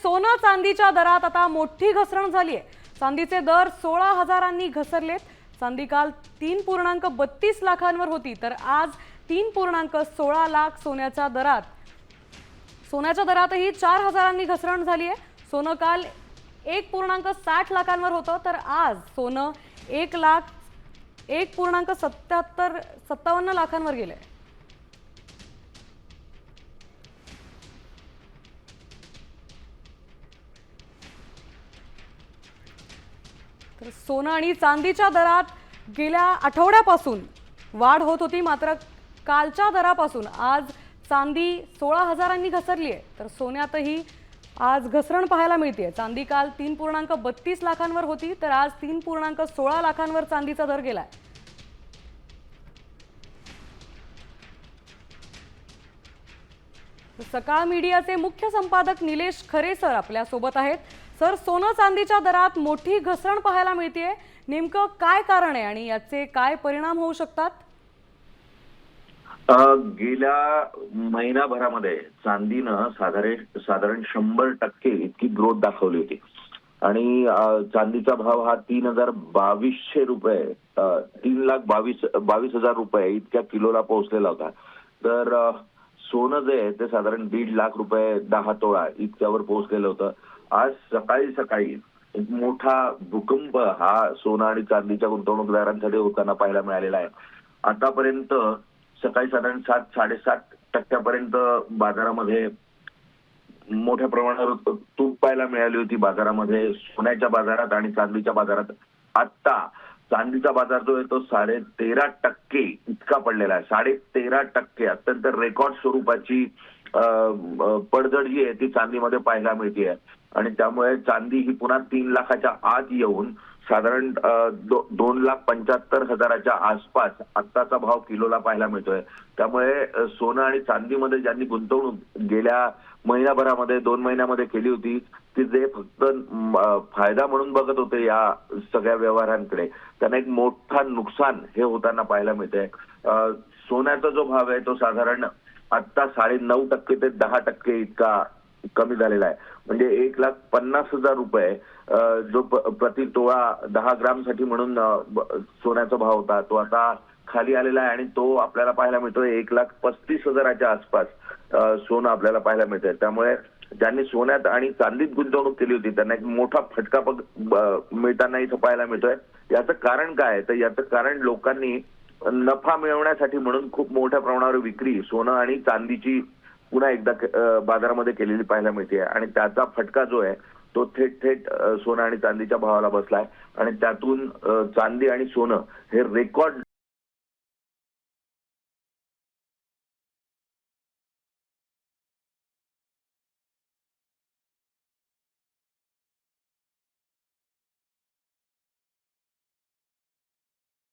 सोनं चांदीच्या दरात आता मोठी घसरण झाली आहे। चांदीचे दर 16,000 घसरलेत। चांदी काल 3.32 लाखांवर होती, तर आज 3.16 लाख सोन्याच्या दरातही 4,000 घसरण झाली आहे। सोनं काल 1.60 लाखांवर होतं, तर आज सोनं 1,57 लाखांवर गेलंय। तर सोनं आणि चांदीच्या दरात गेल्या आठवड्यापासून वाढ होत होती, मात्र कालच्या दरापासून आज चांदी 16,000 घसरली आहे, तर सोन्यातही आज घसरण पाहायला मिळते। चांदी काल 3.32 लाखांवर होती, तर आज 3.16 लाखांवर चांदीचा दर गेलाय। सकाळ मीडियाचे मुख्य संपादक निलेश खरे सर आपल्या सोबत आहेत। सर, सोनं चांदीच्या दरात मोठी घसरण पाहायला मिळते, नेमकं काय कारण आहे आणि याचे काय परिणाम होऊ शकतात? गेल्या महिनाभरामध्ये चांदीनं साधारण 100% इतकी ग्रोथ दाखवली होती आणि चांदीचा भाव हा 3,2200 रुपये 3,22,000 रुपये इतक्या किलोला पोहोचलेला होता। तर सोनं जे आहे ते साधारण 1.5 लाख रुपये 10 तोळा इतक्यावर पोहोचलेलं होतं। आज सकाळी एक मोठा भूकंप हा सोनं आणि चांदीच्या गुंतवणूकदारांसाठी होताना पाहायला मिळालेला आहे। आतापर्यंत सकाळी साधारण 7-7.5% बाजारामध्ये मोठ्या प्रमाणावर तूट पाहायला मिळाली होती बाजारामध्ये, सोन्याच्या बाजारात आणि चांदीच्या बाजारात। आता चांदीचा बाजार जो आहे तो 13.5% इतका पडलेला आहे। 13.5% अत्यंत रेकॉर्ड स्वरूपाची पडझड जी आहे ती चांदीमध्ये पाहायला मिळते आणि त्यामुळे चांदी ही पुन्हा 3 लाखाच्या आत येऊन साधारण 2,75,000च्या आसपास आत्ताचा भाव किलोला पाहायला मिळतोय। त्यामुळे सोनं आणि चांदीमध्ये ज्यांनी गुंतवणूक गेल्या महिनाभरामध्ये 2 महिन्यामध्ये केली होती, की जे फक्त फायदा म्हणून बघत होते या सगळ्या व्यवहारांकडे, त्यांना एक मोठा नुकसान हे होताना पाहायला मिळतंय। सोन्याचा जो भाव आहे तो साधारण आता 9.5% ते 10% इतका कमी झालेला आहे। म्हणजे 1,50,000 रुपये जो प्रति तोळा 10 ग्रामसाठी म्हणून सोन्याचा भाव होता तो आता खाली आलेला आहे आणि तो आपल्याला पाहायला मिळतोय 1,35,000च्या आसपास सोनं आपल्याला पाहायला मिळतंय। त्यामुळे ज्यांनी सोन्यात आणि चांदीत गुंतवणूक केली होती त्यांना एक मोठा फटका मिळताना इथं पाहायला मिळतोय। याचं कारण काय आहे? तर याचं कारण लोकांनी नफा मिळवण्यासाठी म्हणून खूप मोठ्या प्रमाणावर विक्री सोनं आणि चांदीची पुन्हा एकदा बाजारामध्ये केलेली पाहायला मिळते आणि त्याचा फटका जो आहे तो थेट सोनं आणि चांदीच्या भावाला बसलाय आणि त्यातून चांदी आणि सोनं हे रेकॉर्ड